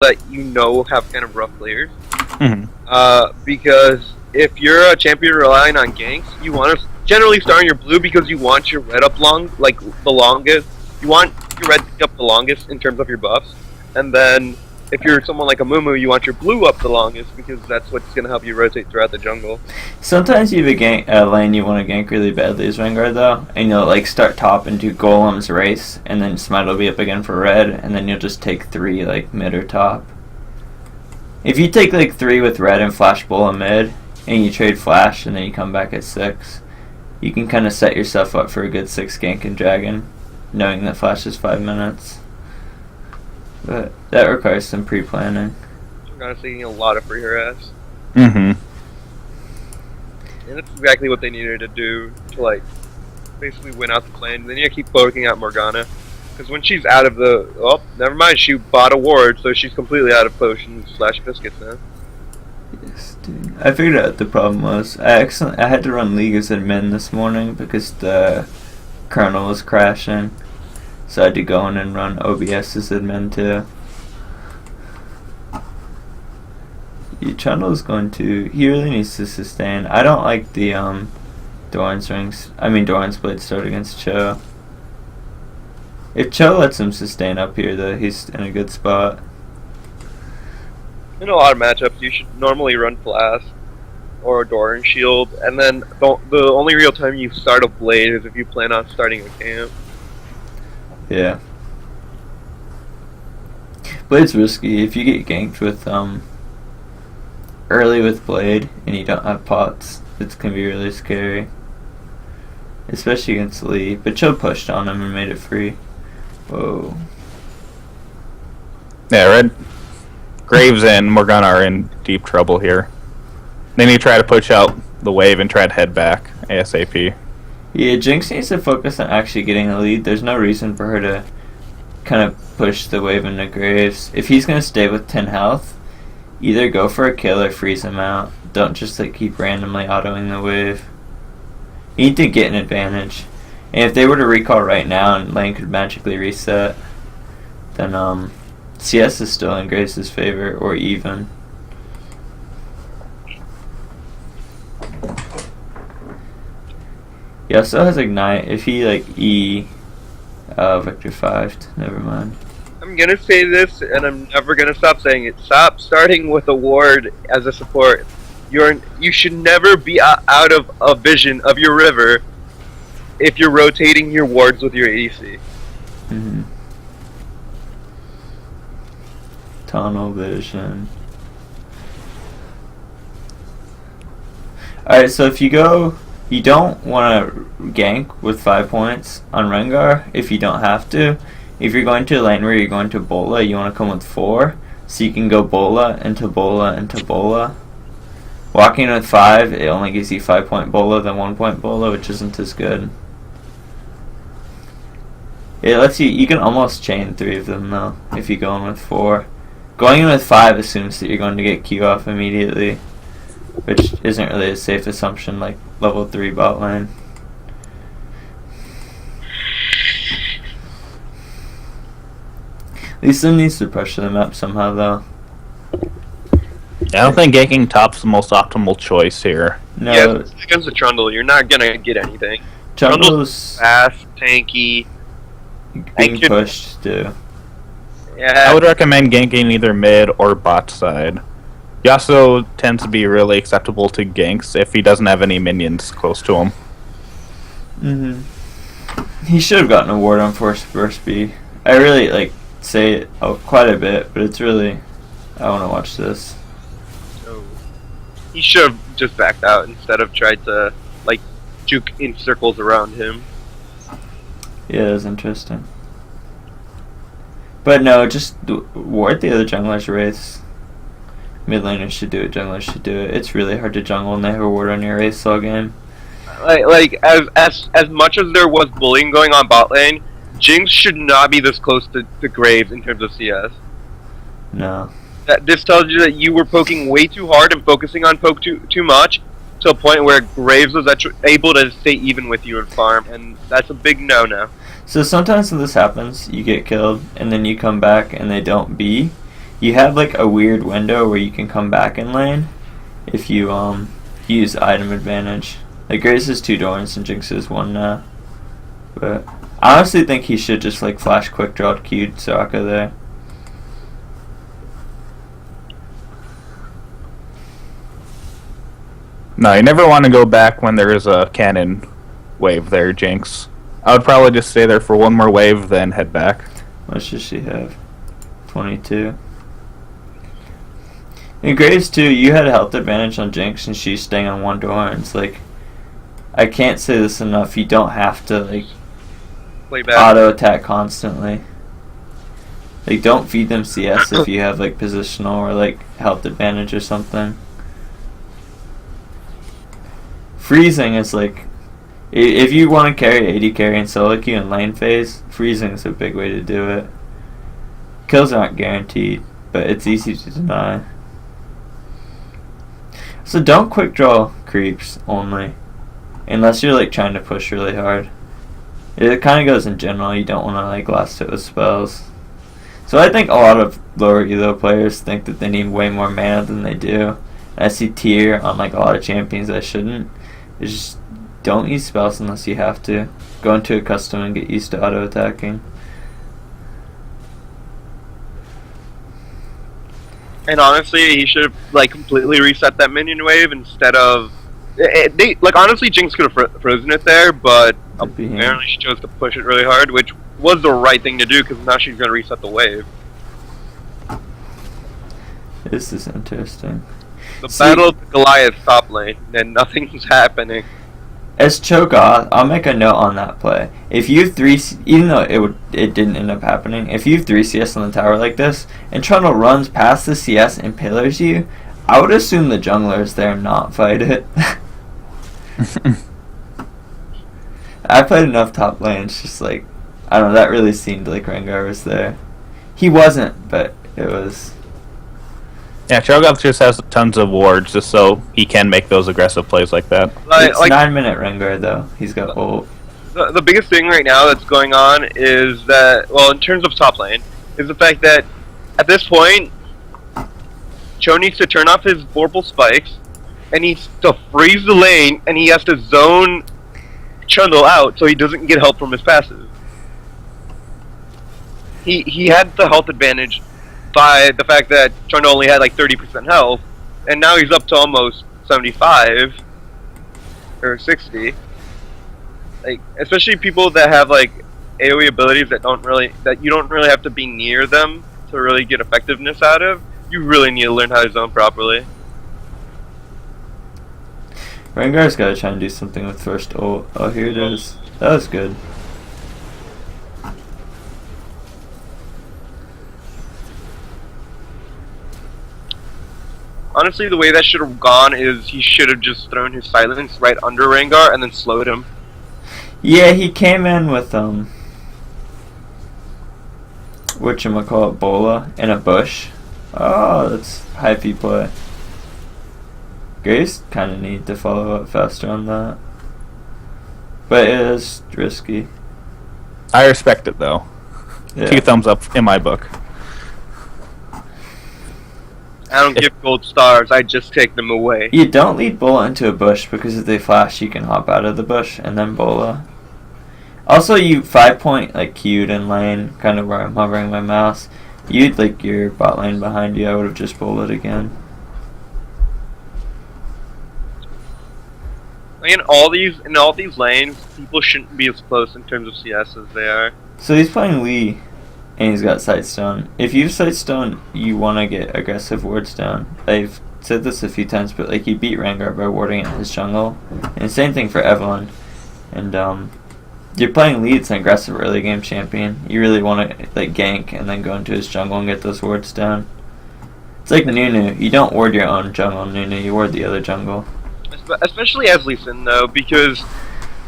that you know have kind of rough players. Mhm. Because if you're a champion relying on ganks, you want to generally start on your blue because you want your red up long, like the longest. You want your red to be up the longest in terms of your buffs, and then if you're someone like a Mumu, you want your blue up the longest because that's what's going to help you rotate throughout the jungle. Sometimes you have a lane you want to gank really badly as Vanguard though, and you'll like start top and do Golem's race, and then Smite will be up again for red, and then you'll just take 3 like mid or top. If you take like 3 with red and flash Bola mid, and you trade flash and then you come back at 6, you can kind of set yourself up for a good 6 gank in Dragon, knowing that flash is 5 minutes. But that requires some pre-planning. You're honestly getting a lot of free harass. Mhm. And that's exactly what they needed to do to like basically win out the lane. Then you keep poking out Morgana. Because when she's out of the... Oh, never mind, she bought a ward, so she's completely out of potions / biscuits now. Yes, dude. I figured out what the problem was. I had to run League as admin this morning because the kernel was crashing. So I had to go in and run OBS as admin too. Trundle's going to... He really needs to sustain. I don't like the Doran's rings. I mean Doran's blade start against Cho. If Cho lets him sustain up here though, he's in a good spot. In a lot of matchups, you should normally run Flask or Doran Shield, and then the only real time you start a blade is if you plan on starting a camp. Yeah. Blade's risky. If you get ganked with early with Blade and you don't have pots, it's gonna be really scary. Especially against Lee. But Cho pushed on him and made it free. Whoa. Yeah, Red Graves and Morgana are in deep trouble here. They need to try to push out the wave and try to head back ASAP. Yeah, Jinx needs to focus on actually getting a lead. There's no reason for her to kind of push the wave into Graves. If he's going to stay with 10 health, either go for a kill or freeze him out. Don't just like keep randomly autoing the wave. You need to get an advantage. And if they were to recall right now and lane could magically reset, then CS is still in Graves' favor, or even. He also has Ignite. If he like Vector 5'd, never mind. I'm gonna say this, and I'm never gonna stop saying it. Stop starting with a ward as a support. You should never be out of a vision of your river if you're rotating your wards with your AC. Mm-hmm. Tunnel vision. Alright, so if you don't want to gank with 5 points on Rengar if you don't have to. If you're going to a lane where you're going to Bola, you want to come with 4, so you can go Bola into Bola into Bola. Walking with 5, it only gives you 5-point Bola than 1-point Bola, which isn't as good. It lets you can almost chain 3 of them though, if you go in with 4. Going in with 5 assumes that you're going to get Q off immediately, which isn't really a safe assumption like level 3 bot lane. Lee Sin needs to pressure the map somehow though. I don't think ganking top's the most optimal choice here. No, Yeah, against the Trundle, you're not gonna get anything. Trundle's Fast, tanky. being pushed too. Yeah. I would recommend ganking either mid or bot side. He also tends to be really acceptable to ganks if he doesn't have any minions close to him. He should have gotten a ward on Force Burst B. I really say it quite a bit, but it's really, I want to watch this. So, he should have just backed out instead of tried to juke in circles around him. Yeah, it was interesting. But no, just ward the other jungler's wraiths. Mid laners should do it, junglers should do it. It's really hard to jungle and they have a ward on your wraiths all game. As much as there was bullying going on bot lane, Jinx should not be this close to Graves in terms of CS. No. This tells you that you were poking way too hard and focusing on poke too much, to a point where Graves was able to stay even with you and farm, and that's a big no-no. So sometimes when this happens, you get killed, and then you come back and they don't B, you have like a weird window where you can come back in lane if you use item advantage. Like Grace is 2 Dorns and Jinx is 1 now. But I honestly think he should just like flash quick draw to Q Soraka there. No, you never want to go back when there is a cannon wave there, Jinx. I would probably just stay there for one more wave, then head back. What does she have? 22. In Graves too, you had a health advantage on Jinx and she's staying on 1 door, and it's like, I can't say this enough, you don't have to like Play back. auto attack constantly. Like, don't feed them CS if you have like positional or like health advantage or something. Freezing is like, if you want to carry AD carry and solo queue in lane phase, freezing is a big way to do it. Kills aren't guaranteed, but it's easy to deny. So don't quick draw creeps only, unless you're like trying to push really hard. It kind of goes in general, you don't want to like last hit with spells. So I think a lot of lower elo players think that they need way more mana than they do. And I see tier on like a lot of champions that shouldn't. It's just don't use spells unless you have to. Go into a custom and get used to auto attacking. And honestly, he should have like completely reset that minion wave instead of. Honestly, Jinx could have frozen it there, but apparently she chose to push it really hard, which was the right thing to do because now she's going to reset the wave. This is interesting. The battle of Goliath top lane, and nothing's happening. As Cho'Gath, I'll make a note on that play. If you have 3, even though it didn't end up happening, if you have 3 CS on the tower like this, and Trundle runs past the CS and pillars you, I would assume the jungler is there and not fight it. I played enough top lanes, just like, I don't know, that really seemed like Rengar was there. He wasn't, but it was. Yeah, Cho'Gath just has tons of wards just so he can make those aggressive plays like that. It's 9-minute Rengar though. He's got ult. The biggest thing right now that's going on is that, well, in terms of top lane, is the fact that at this point, Cho needs to turn off his vorpal spikes, and he needs to freeze the lane, and he has to zone Trundle out so he doesn't get help from his passive. He had the health advantage by the fact that Trundle only had like 30% health, and now he's up to almost 75 or 60. Like, especially people that have like AoE abilities that you don't really have to be near them to really get effectiveness out of. You really need to learn how to zone properly. Rengar's got to try and do something with first ult. Oh, here it is. That was good. Honestly, the way that should have gone is he should have just thrown his silence right under Rengar and then slowed him. Yeah, he came in with whatchamacallit, Bola in a bush. Oh, that's hypey play. Grace kind of need to follow up faster on that, but it is risky. I respect it though. Yeah. 2 thumbs up in my book. I don't give gold stars, I just take them away. You don't lead Bola into a bush because if they flash, you can hop out of the bush and then Bola. Also, you 5-point like queued in lane, kind of where I'm hovering my mouse. You'd like your bot lane behind you. I would have just Bola'd again. In all these lanes, people shouldn't be as close in terms of CS as they are. So he's playing Lee, and he's got Sightstone. If you have Sightstone, you want to get aggressive wards down. I've said this a few times, but like he beat Rengar by warding in his jungle, and same thing for Evelynn. And you're playing Lee, it's an aggressive early game champion. You really want to like gank and then go into his jungle and get those wards down. It's like Nunu. You don't ward your own jungle, Nunu. You ward the other jungle. Especially as Lee Sin though, because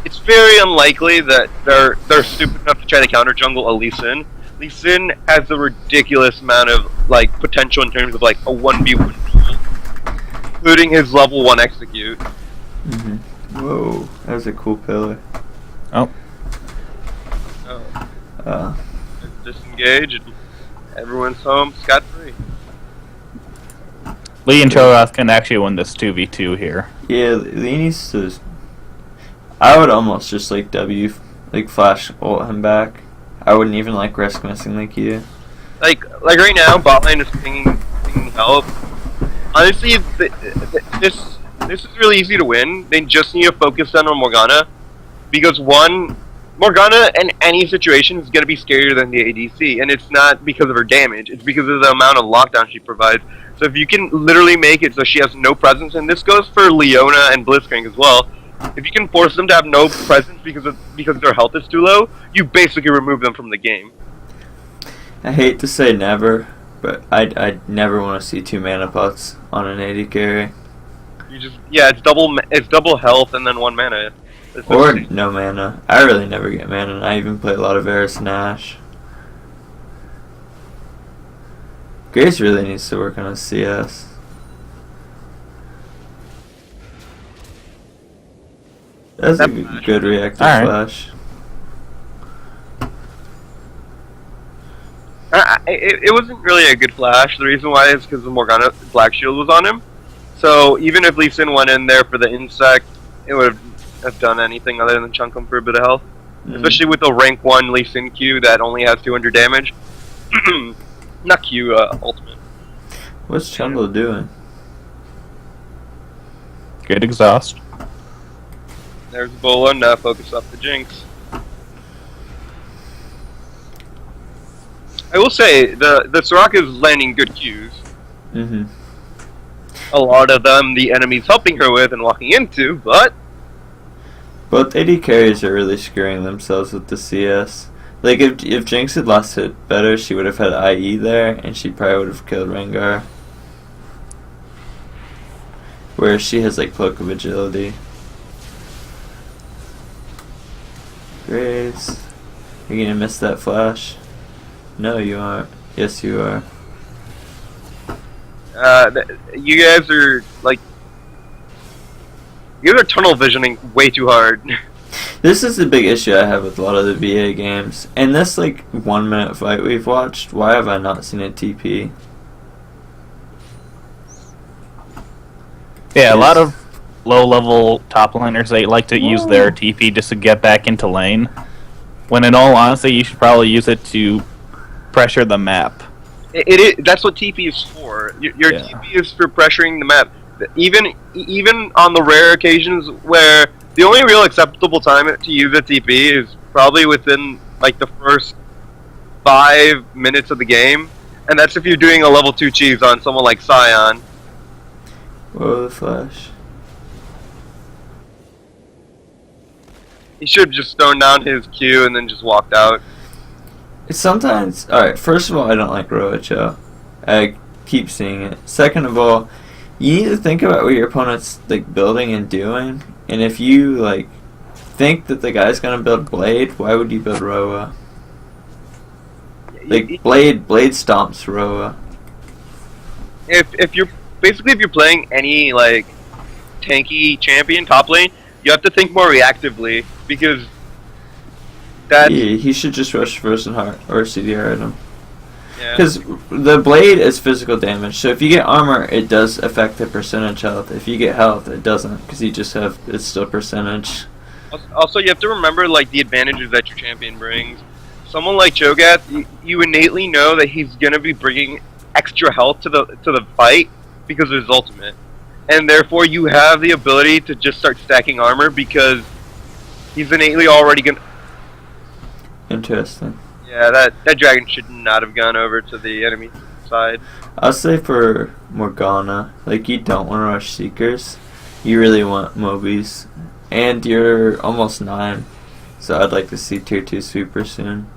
it's very unlikely that they're stupid enough to try to counter jungle a Lee Sin. Lee Sin has a ridiculous amount of like potential in terms of like a 1v1, including his level 1 execute. Whoa, that was a cool pillar. Oh. Disengage and everyone's home scot-free. Lee and Cho'Gath can actually win this 2v2 here. Yeah, Lee needs to. I would almost just like flash ult him back. I wouldn't even like risk missing the Q. Like right now, bot lane is pinging help. Honestly, this is really easy to win. They just need to focus on Morgana, because Morgana in any situation is going to be scarier than the ADC, and it's not because of her damage, it's because of the amount of lockdown she provides. So if you can literally make it so she has no presence, and this goes for Leona and Blitzcrank as well, if you can force them to have no presence because their health is too low, you basically remove them from the game. I hate to say never, but I'd never want to see 2 mana pots on an AD carry. It's double health and then 1 mana. Or no mana. I really never get mana, and I even play a lot of Varus and Ashe. Grace really needs to work on his CS. That's a good reactive flash. It wasn't really a good flash. The reason why is because the Morgana Black Shield was on him. So even if Lee Sin went in there for the insect, it would have done anything other than chunk him for a bit of health. Especially with the rank 1 Lee Sin Q that only has 200 damage. Not Q, ultimate. What's Chundle doing? Good exhaust. There's Bola, now focus off the Jinx. I will say, the Soraka is landing good Qs. A lot of them the enemy's helping her with and walking into, but... Both AD carries are really screwing themselves with the CS. Like, if Jinx had lost it better, she would have had IE there, and she probably would have killed Rengar. Whereas she has, like, Cloak of Agility. Grace. You're gonna miss that flash? No, you aren't. Yes, you are. You guys are, like... You guys are tunnel visioning way too hard. This is the big issue I have with a lot of the VA games. In this, like, 1 minute fight we've watched, why have I not seen a TP? Yeah, a lot of low-level top laners, they like to use their TP just to get back into lane. When in all honesty, you should probably use it to pressure the map. That's what TP is for. Your TP is for pressuring the map. Even on the rare occasions where the only real acceptable time to use a TP is probably within like the first 5 minutes of the game, and that's if you're doing a level 2 cheese on someone like Sion. Whoa, the flash. He should have just thrown down his Q and then just walked out. Sometimes, alright, first of all, I don't like Roacho. I keep seeing it. Second of all, you need to think about what your opponent's like building and doing. And if you like think that the guy's gonna build Blade, why would you build Roa? Like Blade stomps Roa. If you're playing any like tanky champion top lane, you have to think more reactively because that's... Yeah, he should just rush Frozen Heart or CDR at him. Yeah. Because the blade is physical damage, so if you get armor, it does affect the percentage health. If you get health, it doesn't, because you just have, it's still percentage. Also, you have to remember like the advantages that your champion brings. Someone like Cho'Gath, you innately know that he's gonna be bringing extra health to the fight because of his ultimate, and therefore you have the ability to just start stacking armor because he's innately already gonna. Interesting. Yeah, that dragon should not have gone over to the enemy side. I'll say for Morgana, like you don't want to rush Seekers. You really want Mobies. And you're almost 9. So I'd like to see tier 2 sweeper soon.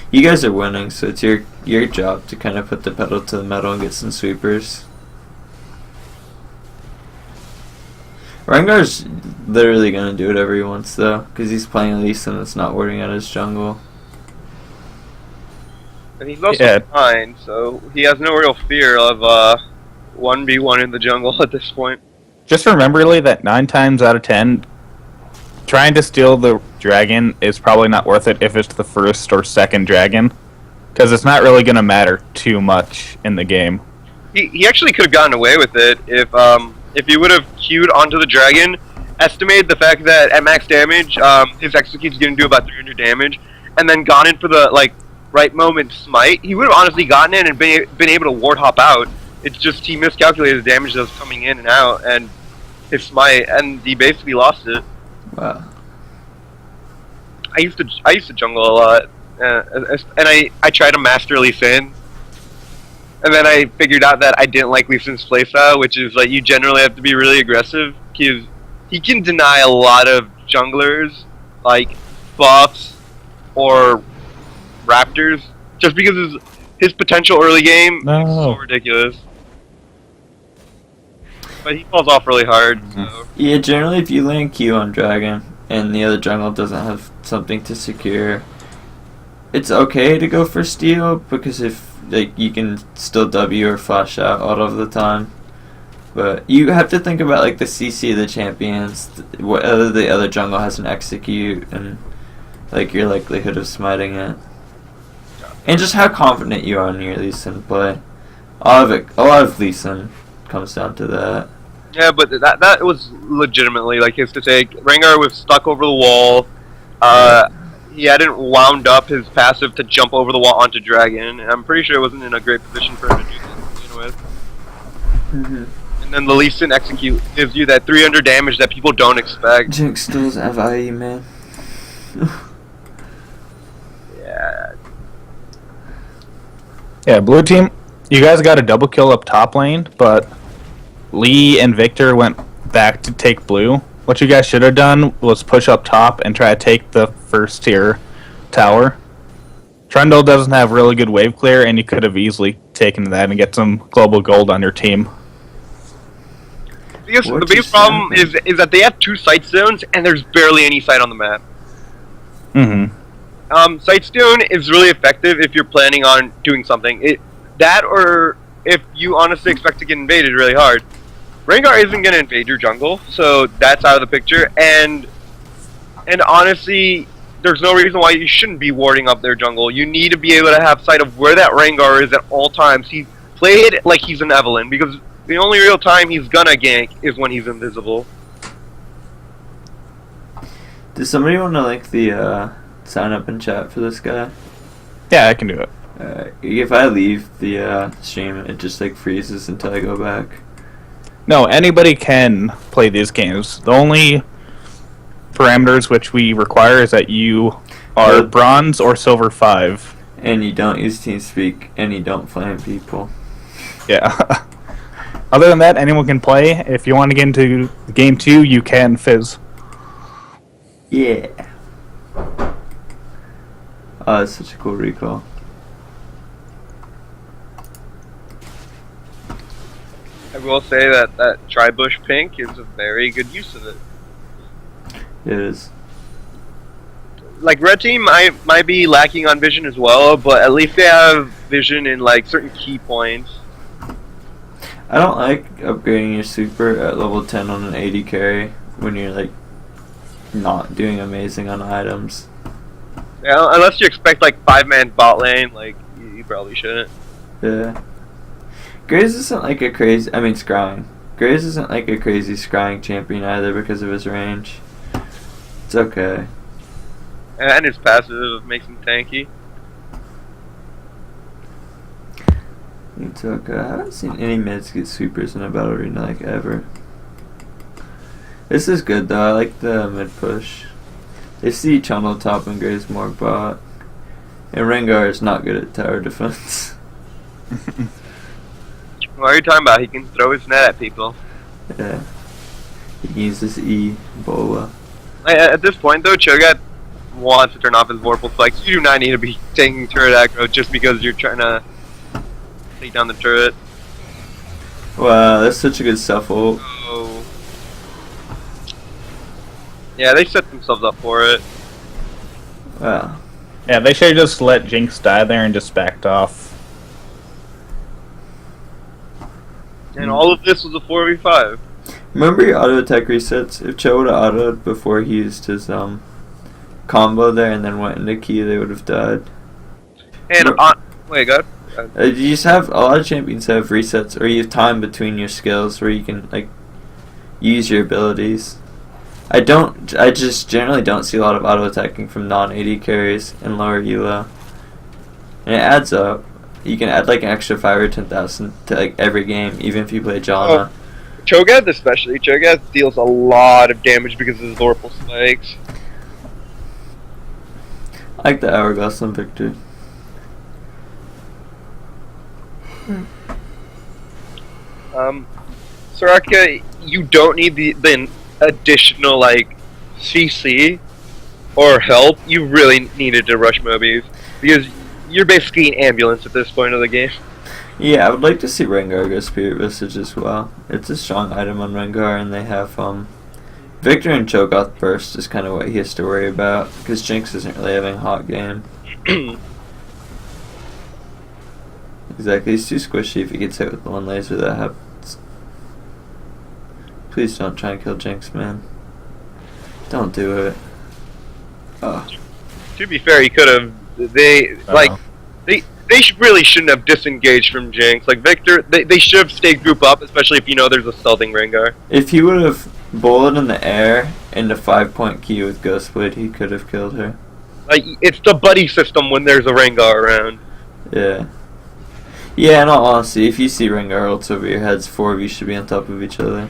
You guys are winning, so it's your job to kind of put the pedal to the metal and get some sweepers. Rengar's literally gonna do whatever he wants though, because he's playing Lee Sin and it's not working out his jungle. And he's also fine, so he has no real fear of 1v1 in the jungle at this point. Just remember, Lee, that 9 times out of 10, trying to steal the dragon is probably not worth it if it's the first or second dragon. Because it's not really going to matter too much in the game. He actually could have gotten away with it if he would have queued onto the dragon, estimated the fact that at max damage, his execute's going to do about 300 damage, and then gone in for the right moment smite. He would have honestly gotten in and been able to ward hop out. It's just he miscalculated the damage that was coming in and out, and his smite, and he basically lost it. Wow. I used to jungle a lot, and I tried to master Lee Sin, and then I figured out that I didn't like Lee Sin's playstyle, which is you generally have to be really aggressive because he can deny a lot of junglers buffs or raptors just because his potential early game is so ridiculous. But he falls off really hard. So. Yeah, generally if you lane Q on Dragon and the other jungle doesn't have something to secure, it's okay to go for steal because if you can still W or flash out all of the time. But you have to think about the CC of the champions, whether the other jungle has an execute, and your likelihood of smiting it, and just how confident you are in your Lee Sin play. A lot of Lee Sin comes down to that. Yeah, but that was legitimately his to take. Rengar was stuck over the wall. He hadn't wound up his passive to jump over the wall onto Dragon, and I'm pretty sure it wasn't in a great position for him to do that to begin with. Mm-hmm. And then the Lee Sin execute gives you that 300 damage that people don't expect. Jinx still doesn't have IE, man. Yeah. Yeah, blue team, you guys got a double kill up top lane, but Lee and Victor went back to take blue. What you guys should have done was push up top and try to take the first tier tower. Trundle doesn't have really good wave clear, and you could have easily taken that and get some global gold on your team. The biggest problem is that they have 2 sight stones, and there's barely any sight on the map. Mm-hmm. Sight stone is really effective if you're planning on doing something. That or if you honestly expect to get invaded really hard. Rengar isn't going to invade your jungle, so that's out of the picture. And honestly, there's no reason why you shouldn't be warding up their jungle. You need to be able to have sight of where that Rengar is at all times. He played like he's an Evelyn, because the only real time he's gonna gank is when he's invisible. Does somebody want to link the sign up and chat for this guy? Yeah, I can do it. If I leave the stream, it just freezes until I go back. No, anybody can play these games. The only parameters which we require is that you are bronze or silver 5. And you don't use TeamSpeak, and you don't flame people. Yeah. Other than that, anyone can play. If you want to get into game 2, you can fizz. Yeah. Oh, that's such a cool recall. I will say that Tribush Pink is a very good use of it. It is. Red team might be lacking on vision as well, but at least they have vision in certain key points. I don't like upgrading your super at level 10 on an 80 carry when you're not doing amazing on items. Yeah, unless you expect 5-man bot lane, you probably shouldn't. Yeah. Graves isn't a crazy, scrying. Graves isn't a crazy scrying champion either because of his range. It's okay. And his passive makes him tanky. It's okay. I haven't seen any mids get supers in a battle arena ever. This is good though. I like the mid push. They see Channel top and Graves more bot. And Rengar is not good at tower defense. What are you talking about? He can throw his net at people. Yeah. He can use this E bola. At this point though, Cho'Gath wants to turn off his Vorpal Flex. You do not need to be taking turret aggro just because you're trying to take down the turret. Wow, that's such a good self-ult. Oh. Yeah, they set themselves up for it. Wow. Yeah, they should have just let Jinx die there and just backed off. And all of this was a 4v5. Remember your auto attack resets? If Cho would have autoed before he used his combo there and then went into key, they would have died. And Wait, God. You just have a lot of champions have resets, or you have time between your skills where you can like use your abilities. I just generally don't see a lot of auto attacking from non-AD carries and lower elo, and it adds up. You can add like an extra 5 or 10,000 to like every game, even if you play Janna. Cho'Gath especially. Cho'Gath deals a lot of damage because of his Lorpal spikes. I like the Hourglass on Victor. Soraka, you don't need the additional like CC or help. You really needed to rush Mobius because you're basically an ambulance at this point of the game. Yeah, I would like to see Rengar go Spirit Visage as well. It's a strong item on Rengar, and they have Victor and Cho'Gath Burst is kind of what he has to worry about because Jinx isn't really having a hot game. Exactly, he's too squishy if he gets hit with the one laser that happens. Please don't try and kill Jinx, man. Don't do it. Oh. To be fair, he could have. They really shouldn't have disengaged from Jinx. Like Victor, they should have stayed group up, especially if you know there's a stealthing Rengar. If he would have bullet in the air into 5-point key with Ghostblade, he could have killed her. Like it's the buddy system when there's a Rengar around. Yeah. Yeah, in all honesty, if you see Rengar ults over your heads, 4 of you should be on top of each other.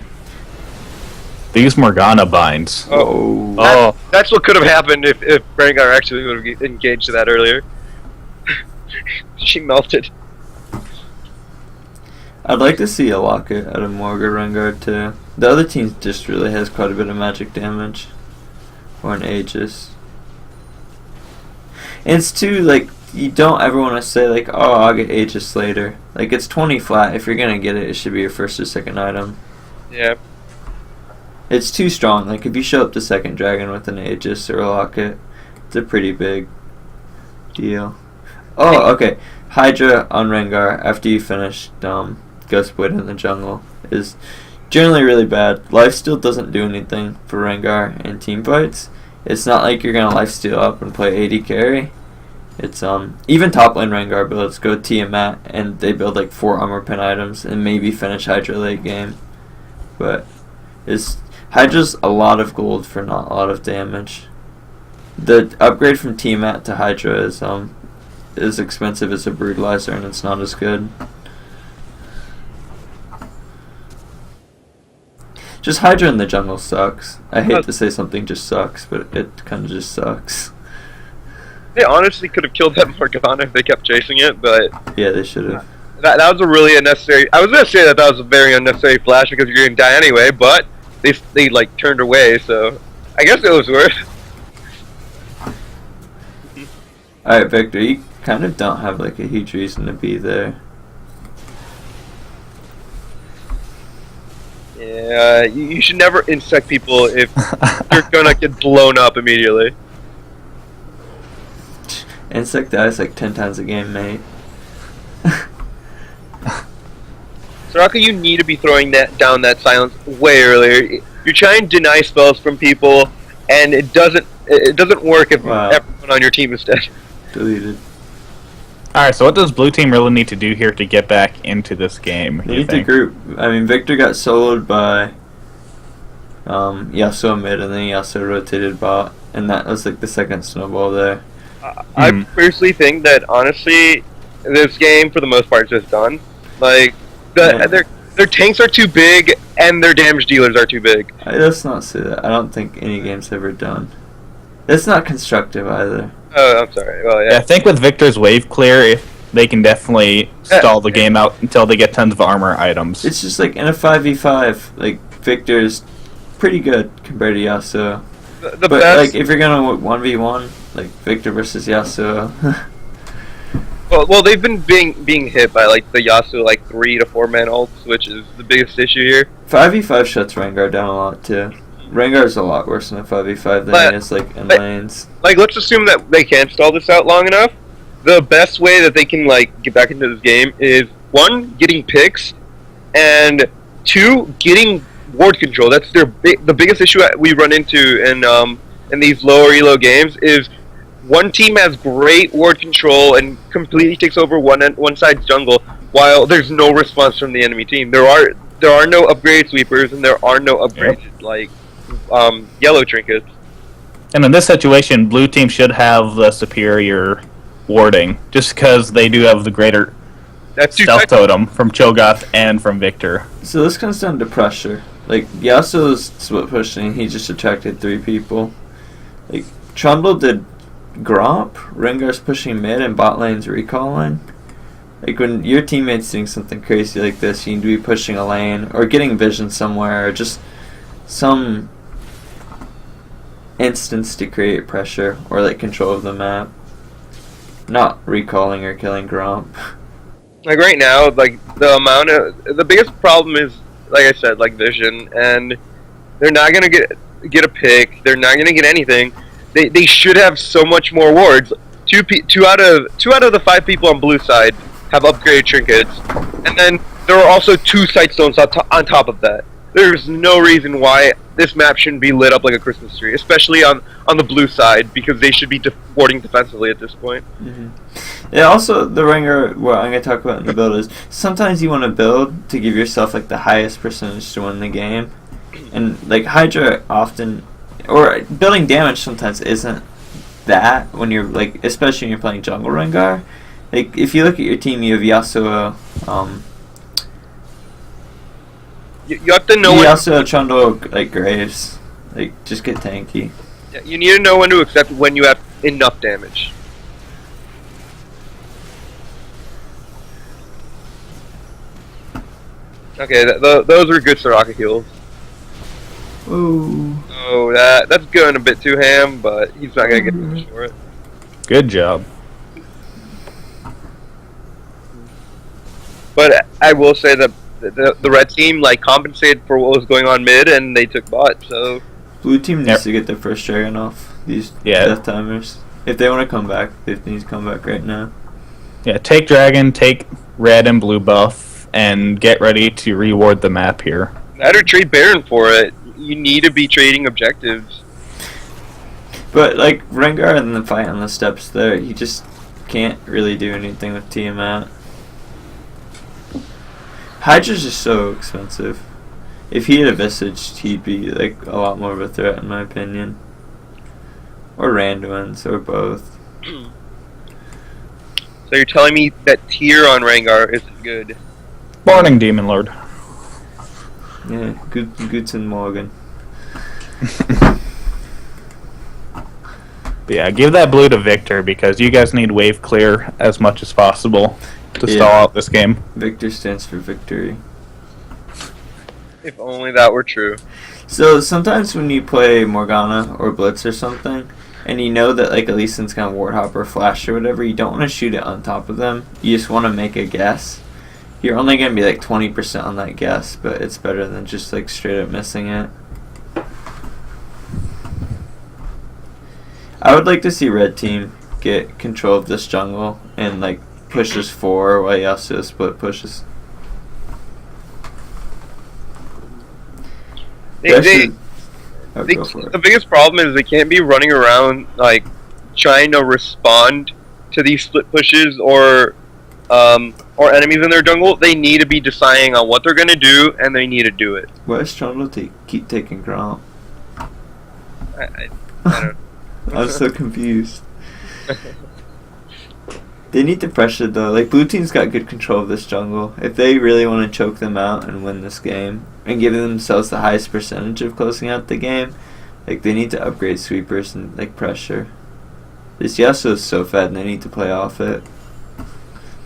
These Morgana binds. Oh. That's what could have happened if Rengar actually would have engaged that earlier. She melted. I'd like to see a Locket out of Morgar Rengar too. The other team just really has quite a bit of magic damage. Or an Aegis. And it's too, like, you don't ever want to say, like, oh, I'll get Aegis later. Like, it's 20 flat. If you're going to get it, it should be your first or second item. Yeah. It's too strong. Like, if you show up to second dragon with an Aegis or a Locket, it's a pretty big deal. Oh, okay. Hydra on Rengar after you finish Ghostblade in the jungle is generally really bad. Lifesteal doesn't do anything for Rengar in team fights. It's not like you're going to lifesteal up and play AD carry. It's even top lane Rengar builds go Tiamat and they build like 4 armor pin items and maybe finish Hydra late game. But Hydra's a lot of gold for not a lot of damage. The upgrade from Tiamat to Hydra is as expensive as a Brutalizer and it's not as good. Just Hydra in the jungle sucks. I hate to say something just sucks, but it kind of just sucks. They honestly could have killed that Morgana if they kept chasing it, but yeah, they should have. That was a really unnecessary. I was gonna say that was a very unnecessary flash because you're gonna die anyway, but they like turned away, so I guess it was worth. All right, Victor, you kind of don't have like a huge reason to be there. Yeah, you should never insect people if you're gonna get blown up immediately. Insect dies like 10 times a game, mate. Soraka, you need to be throwing down that silence way earlier. You're trying to deny spells from people, and it doesn't work if everyone on your team is dead. Deleted. Alright, so what does blue team really need to do here to get back into this game? They need to group. I mean, Victor got soloed by Yasuo mid, and then Yasuo rotated bot, and that was like the second snowball there. I personally think that honestly, this game for the most part is just done. Like their tanks are too big and their damage dealers are too big. Let's not say that. I don't think any game's ever done. It's not constructive either. Oh, I'm sorry. Well, yeah. I think with Victor's wave clear, they can definitely stall the game out until they get tons of armor items. It's just like in a 5v5, like Victor's pretty good compared to Yasuo. But best, like if you're gonna 1v1, like Victor versus Yasuo. well, they've been being hit by like the Yasuo like 3 to 4 man ults, which is the biggest issue here. 5v5 shuts Rengar down a lot too. Rengar's a lot worse in a 5v5 than he is like in lanes. Like let's assume that they can stall this out long enough. The best way that they can like get back into this game is 1, getting picks, and 2, getting ward control. That's the biggest issue we run into in these lower elo games is one team has great ward control and completely takes over one side's jungle, while there's no response from the enemy team. There are no upgraded sweepers and there are no upgraded yellow trinkets. And in this situation, blue team should have the superior warding, just because they do have the greater stealth totem from Cho'Gath and from Victor. So this comes down to pressure. Like, Yasuo's split pushing, he just attracted 3 people. Like, Trundle did Gromp, Rengar's pushing mid, and bot lane's recalling. Like, when your teammate's doing something crazy like this, you need to be pushing a lane, or getting vision somewhere, or just some instance to create pressure, or like control of the map. Not recalling or killing Gromp. Like right now, like the biggest problem is, like I said, like vision, and they're not gonna get a pick. They're not gonna get anything. They should have so much more wards. Two out of the 5 people on blue side have upgraded trinkets, and then there are also 2 sight stones on top of that. There's no reason why this map shouldn't be lit up like a Christmas tree, especially on the blue side, because they should be warding defensively at this point. Mm-hmm. Yeah, also, the Rengar, what I'm going to talk about in the build is, sometimes you want to build to give yourself, like, the highest percentage to win the game. And, like, Hydra often, or building damage sometimes isn't that, when you're, like, especially when you're playing jungle Rengar. Like, if you look at your team, you have Yasuo, you have to know you also Trundle, like, Graves. Like, just get tanky. You need to know when to accept when you have enough damage. Okay, those are good Soraka heals. Ooh. Oh, that's going a bit too ham, but he's not gonna get much for it. Good job. But I will say that the red team compensated for what was going on mid, and they took bot. So blue team needs to get their first dragon off these death timers. If they want to come back, they need to come back right now. Yeah, take dragon, take red and blue buff, and get ready to reward the map here. That or trade Baron for it. You need to be trading objectives. But like Rengar in the fight on the steps there, he just can't really do anything with Tiamat. Hydra's just so expensive. If he had a Visaged, he'd be like a lot more of a threat in my opinion. Or Randuin's, or both. So you're telling me that tier on Rengar isn't good? Morning, Demon Lord. Yeah, Guten Morgen. But yeah, give that blue to Victor, because you guys need wave clear as much as possible to stall out this game. Victor stands for victory. If only that were true. So sometimes when you play Morgana or Blitz or something, and you know that like at least it's gonna Warthog or Flash or whatever, you don't want to shoot it on top of them. You just want to make a guess. You're only gonna be like 20% on that guess, but it's better than just like straight up missing it. I would like to see red team get control of this jungle and like pushes 4 while Yasuo split pushes. The biggest problem is they can't be running around like trying to respond to these split pushes or enemies in their jungle. They need to be deciding on what they're gonna do, and they need to do it. Why is Trundle keep taking Gromp? I don't know. I'm so confused. They need to pressure though. Like blue team's got good control of this jungle. If they really want to choke them out and win this game and give themselves the highest percentage of closing out the game, like they need to upgrade sweepers and like pressure. This Yasuo is so fat and they need to play off it.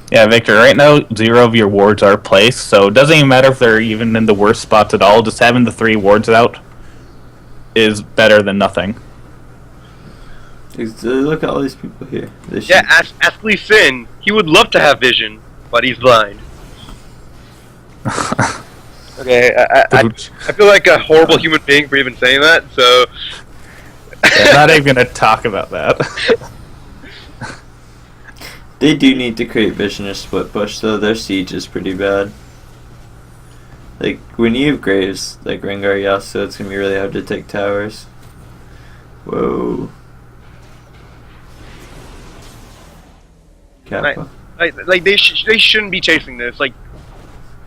Yeah, Victor, right now 0 of your wards are placed, so it doesn't even matter if they're even in the worst spots at all. Just having the 3 wards out is better than nothing. Look at all these people here. Ask Lee Sin. He would love to have vision, but he's blind. Okay, I feel like a horrible human being for even saying that, so... I'm not even going to talk about that. They do need to create vision or split push, though. Their siege is pretty bad. Like, when you have Graves, like Rengar Yasuo, it's going to be really hard to take towers. Whoa. Kappa. Like they shouldn't be chasing this. Like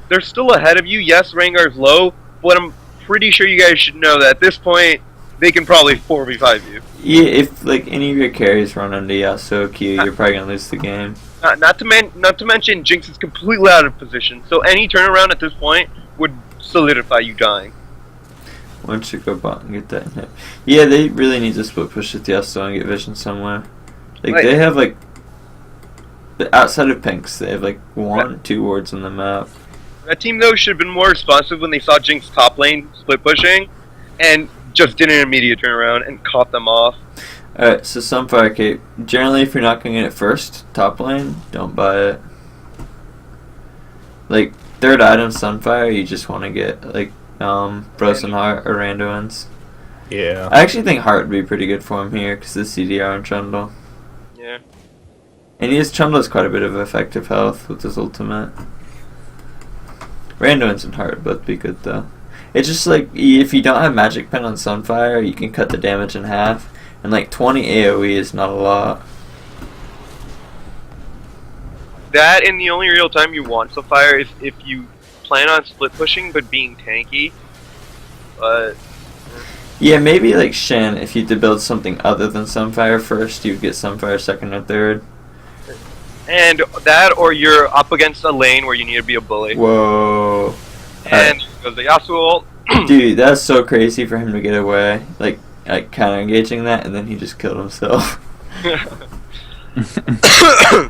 they're still ahead of you. Yes, Rengar's low, but I'm pretty sure you guys should know that at this point they can probably 4v5 you. Yeah, if like any of your carries run into Yasuo Q, you're probably gonna lose the game. Not to mention Jinx is completely out of position. So any turnaround at this point would solidify you dying. Why don't you go bot and get that hit? Yeah, they really need to split push with Yasuo and get vision somewhere. Like Right. they have like outside of Pinks, they have like 1-2 wards on the map. That team though should have been more responsive when they saw Jinx top lane split pushing, and just did an immediate turnaround and caught them off. Alright, so Sunfire Cape. Generally, if you're not going to get it first, top lane, don't buy it. Like, third item, Sunfire, you just want to get, like, Frozen Heart or Randuin's. Yeah. I actually think Heart would be pretty good for him here, because the CDR and Trundle. Yeah. And Trundle has quite a bit of effective health with his ultimate. Randuin's and Heart both be good, though. It's just like, if you don't have Magic Pen on Sunfire, you can cut the damage in half. And like 20 AoE is not a lot. That and the only real time you want Sunfire is if you plan on split pushing but being tanky. But Yeah, maybe like Shen, if you had to build something other than Sunfire first, you'd get Sunfire second or third. and that or you're up against a lane where you need to be a bully. Whoa. And goes the Yasuo ult. Dude, that's so crazy for him to get away. Like counter engaging that, and then he just killed himself.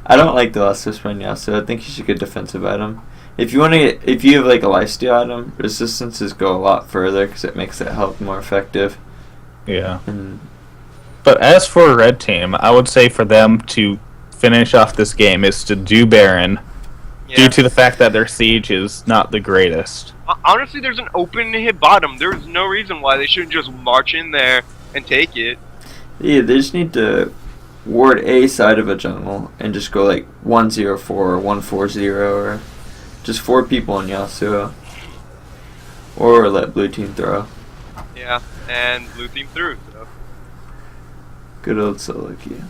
I don't like the last whisper on Yasuo. I think you should get defensive item. If you have like a lifesteal item, resistances go a lot further because it makes that health more effective. Yeah. And But as for Red Team, I would say for them to finish off this game is to do Baron, due to the fact that their siege is not the greatest. Honestly, there's an open hit bottom. There's no reason why they shouldn't just march in there and take it. yeah, they just need to ward a side of a jungle and just go like 1-0-4 or 1-4-0 or just 4 people on Yasuo. Or let blue team throw. Yeah, and blue team through. So. Good old solo queue.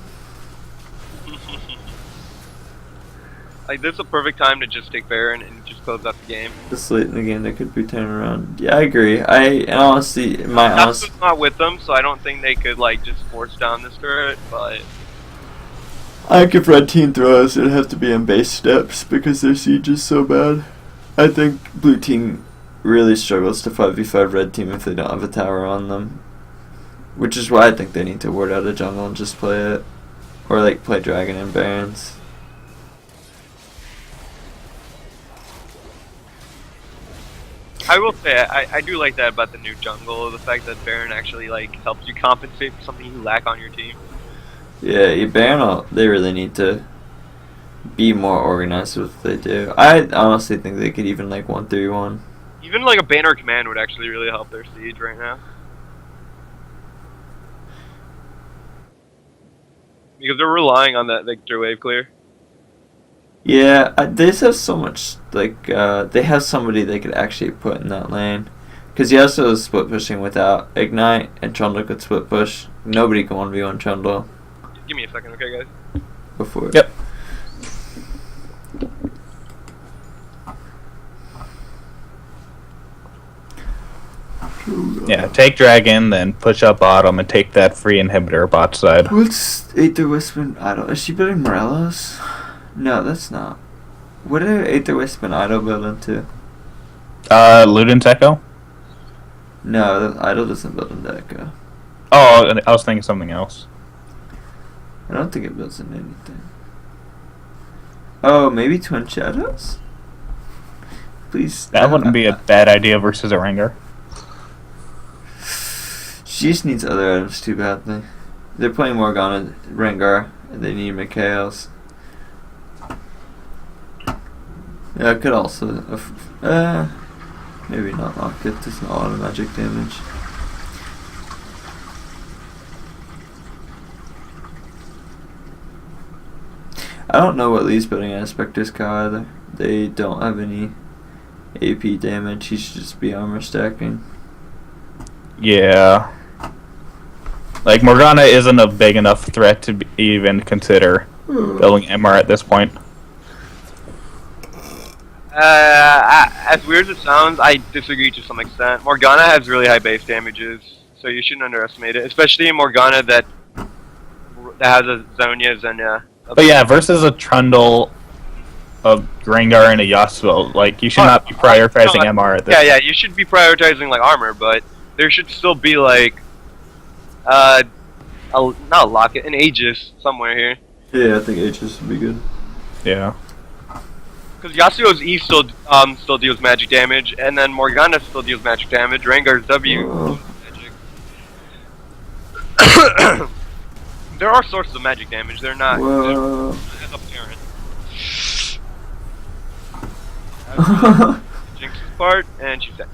Like, this is a perfect time to just take Baron and just close out the game. This late in the game, they could be turning around. Yeah, I agree. And honestly, Yasuo's not with them, so I don't think they could, like, just force down this turret, but... I think if red team throws, it'd have to be in base steps because their siege is so bad. I think blue team really struggles to 5v5 red team if they don't have a tower on them. Which is why I think they need to ward out a jungle and just play it. Or, like, play dragon and barons. I will say, I do like that about the new jungle, the fact that Baron actually, like, helps you compensate for something you lack on your team. Yeah, Baron, they really need to be more organized with what they do. I honestly think they could even, like, 1-3-1. Even, like, a banner command would actually really help their siege right now. Because they're relying on that Victor wave clear. Yeah, they just have so much, like, they have somebody they could actually put in that lane. Because Yasuo is split pushing without Ignite, and Trundle could split push. Nobody can 1v1 Trundle. Give me a second, okay, guys? Before. Yep. Yeah, take Dragon, then push up bottom and take that free inhibitor bot side. What's Aether Wisp Idol? Is she building Morellos? No, that's not. What did Aether Wisp Idol build into? Luden's Echo? No, the Idol doesn't build into Echo. Oh, I was thinking something else. I don't think it builds into anything. Oh, maybe Twin Shadows? Please. That wouldn't be a bad idea versus a Rengar. She just needs other items too badly. They're playing Morgana, Rengar, and they need Mikhails. Yeah, it could also... maybe not lock it. There's not a lot of magic damage. I don't know what Lee's building as Spectre's Cow either. They don't have any AP damage. He should just be armor stacking. Yeah. Like, Morgana isn't a big enough threat to even consider. building MR at this point. As weird as it sounds, I disagree to some extent. Morgana has really high base damages, so you shouldn't underestimate it. Especially in Morgana that has a Zonya, Zenya. But yeah, versus a Trundle, a Rengar, and a Yasuo, like, you should not be prioritizing MR at this point. Yeah, you should be prioritizing, like, armor, but there should still be, like, not a Locket, an Aegis somewhere here. Yeah, I think Aegis would be good. Yeah. Because Yasuo's E still deals magic damage, and then Morgana still deals magic damage. Rengar's W deals magic. There are sources of magic damage. They're not as apparent. Jinx's part, and she's dead.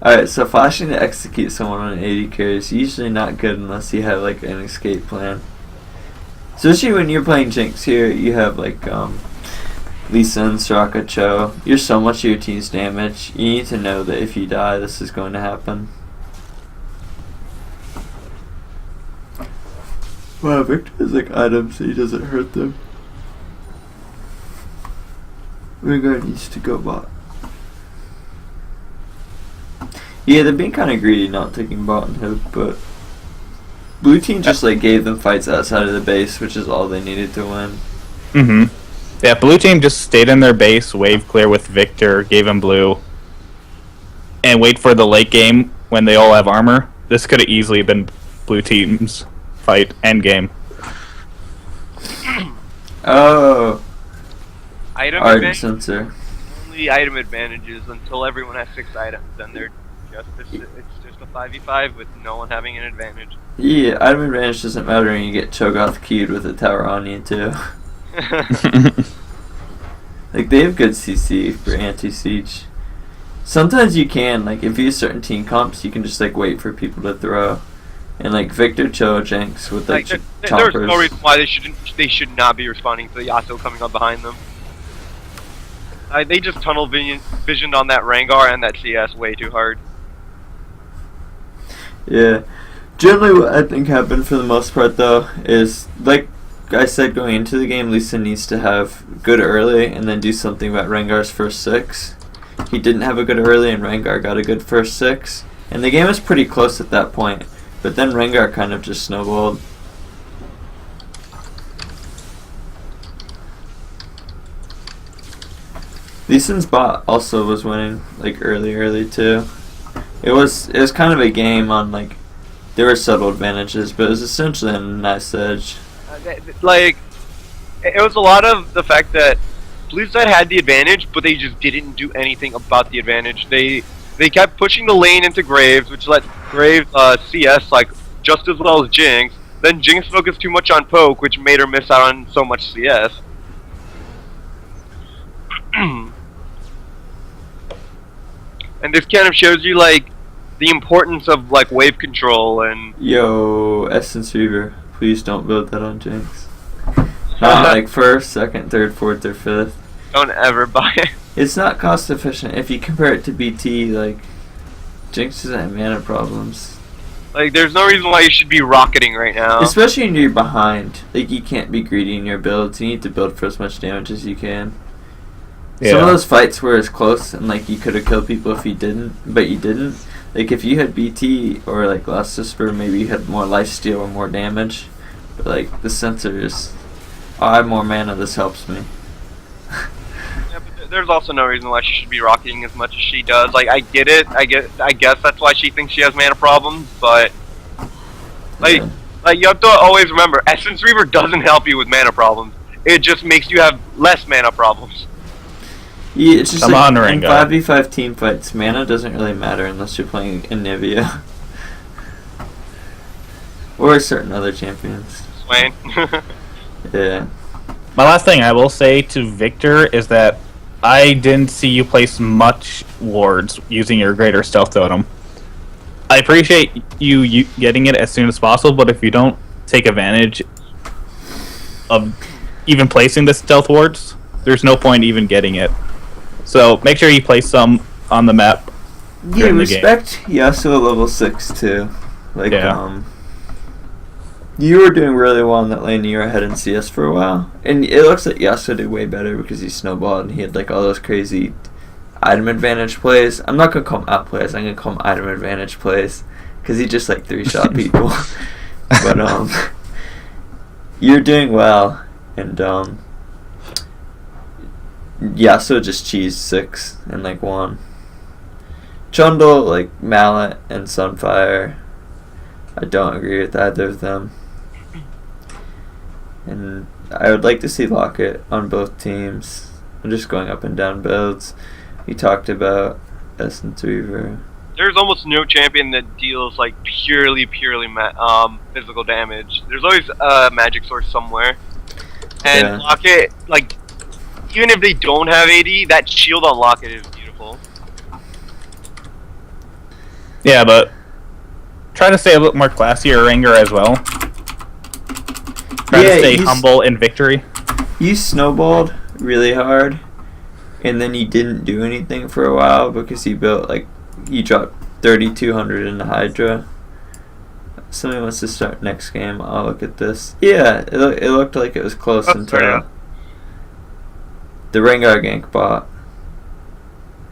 Alright, so flashing to execute someone on an 80 carry is usually not good unless you have like an escape plan. Especially when you're playing Jinx here, you have like Lee Sin, Soraka, Cho. You're so much of your team's damage. You need to know that if you die, this is going to happen. Wow, Victor has like items so he doesn't hurt them. Rengar needs to go bot. Yeah, they're being kind of greedy not taking bot and hook, but blue team just like gave them fights outside of the base, which is all they needed to win. Yeah, blue team just stayed in their base, wave clear with Victor, gave him blue, and wait for the late game when they all have armor. This could have easily been blue team's fight end game. Oh, Item art advantage, sensor. only item advantages until everyone has 6 items. Then they're it's just a 5v5 with no one having an advantage. Yeah, item advantage doesn't matter when you get Cho'Gath queued with a tower on you too. Like they have good CC for anti-siege. Sometimes you can, like if you use certain team comps, you can just like wait for people to throw. And like Victor, Cho, Jinx with like there's choppers. no reason why they should not be responding to the Yasuo coming up behind them. They just tunnel visioned on that Rengar and that CS way too hard. Yeah. Generally what I think happened for the most part though is, like I said going into the game, Lee Sin needs to have good early and then do something about Rengar's first 6. He didn't have a good early and Rengar got a good first 6. And the game was pretty close at that point. But then Rengar kind of just snowballed. Lee Sin's bot also was winning like early too. It was kind of a game on like there were subtle advantages, but it was essentially a nice edge. Like it was a lot of the fact that blue side had the advantage, but they just didn't do anything about the advantage. They kept pushing the lane into Graves, which let Graves CS like just as well as Jinx. Then Jinx focused too much on poke, which made her miss out on so much CS. And this kind of shows you like the importance of like wave control and Yo, Essence Reaver, please don't build that on Jinx. Not like first, second, third, fourth, or fifth. don't ever buy it. It's not cost efficient. If you compare it to BT, like Jinx doesn't have mana problems. Like there's no reason why you should be rocketing right now. Especially when you're behind. Like you can't be greedy in your builds. You need to build for as much damage as you can. Yeah. Some of those fights were as close and like you could have killed people if you didn't, but you didn't. Like if you had BT or like Last Whisper, maybe you had more lifesteal or more damage. But like the sensor is, oh, I have more mana, this helps me. Yeah, but there's also no reason why she should be rocketing as much as she does. Like I get it. I guess that's why she thinks she has mana problems, but like you have to always remember, Essence Reaver doesn't help you with mana problems. It just makes you have less mana problems. Yeah, it's just Come like on, in Ringo. 5v5 team fights, mana doesn't really matter unless you're playing Anivia. Or certain other champions. Swain. Yeah. My last thing I will say to Victor is that I didn't see you place much wards using your greater stealth totem. I appreciate you getting it as soon as possible, but if you don't take advantage of even placing the stealth wards, there's no point even getting it. So make sure you place some on the map. Yeah, during the game. respect Yasuo level 6 too. Like, Yeah. You were doing really well in that lane. You were ahead in CS for a while, and it looks like Yasuo did way better because he snowballed and he had like all those crazy item advantage plays. I'm not gonna call them out plays. I'm gonna call them item advantage plays because he just like 3-shot people. But you're doing well, and Yasuo just cheesed 6 and like 1. Trundle, like Mallet and Sunfire, I don't agree with either of them. And I would like to see Locket on both teams. I'm just going up and down builds. He talked about Essence Weaver. There's almost no champion that deals like purely physical damage. There's always a magic source somewhere. And Yeah. Locket, like, even if they don't have AD, that shield on Locket is beautiful. Yeah, but try to stay a bit more classy or Ranger as well. Try to stay humble in victory. You snowballed really hard, and then you didn't do anything for a while because you built like you dropped 3,200 into Hydra. Somebody wants to start next game. I'll look at this. Yeah, it looked like it was close until the Rengar gank bot.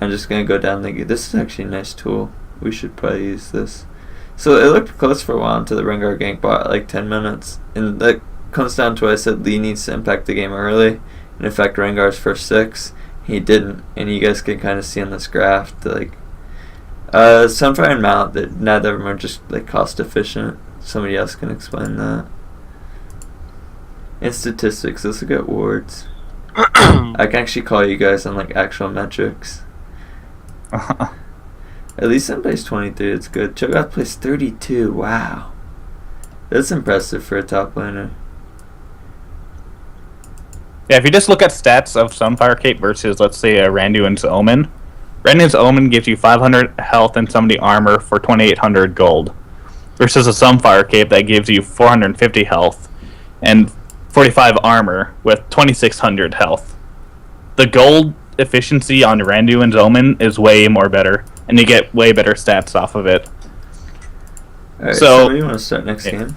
I'm just gonna go down the. This is actually a nice tool. We should probably use this. So it looked close for a while until the Rengar gank bot like 10 minutes, and that comes down to what I said. Lee needs to impact the game early and affect Rengar's first 6. He didn't, and you guys can kind of see on this graph that, like Sunfire and Mallet, that neither of them are just like cost efficient. Somebody else can explain that. In statistics, let's look at wards. I can actually call you guys on like actual metrics. At least in place 23, it's good. Cho'Gath plays 32. Wow, that's impressive for a top laner. Yeah, if you just look at stats of Sunfire Cape versus, let's say, Randuin's Omen. Randuin's Omen gives you 500 health and 70 armor for 2,800 gold. Versus a Sunfire Cape that gives you 450 health and 45 armor with 2,600 health. The gold efficiency on Randuin's Omen is way more better, and you get way better stats off of it. Alright, so you want to start next game?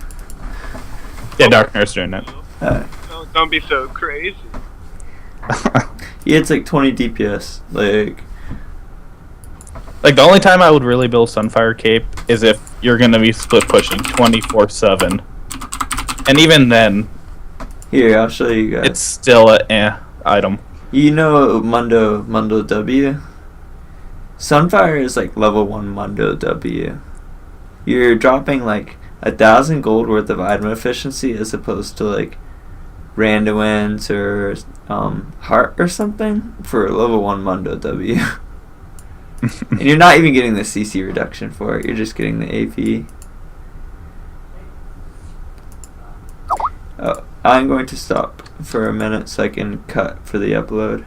Yeah, Darkener's doing it. Don't be so crazy. Yeah, it's like 20 DPS. Like the only time I would really build Sunfire Cape is if you're gonna be split pushing 24/7, and even then, here I'll show you guys. it's still a item. You know Mundo W? Sunfire is like level 1 Mundo W. You're dropping like 1,000 gold worth of item efficiency as opposed to like Randuin's or Heart or something for level 1 Mundo W. And you're not even getting the CC reduction for it, you're just getting the AP. Oh, I'm going to stop for a minute so I can cut for the upload.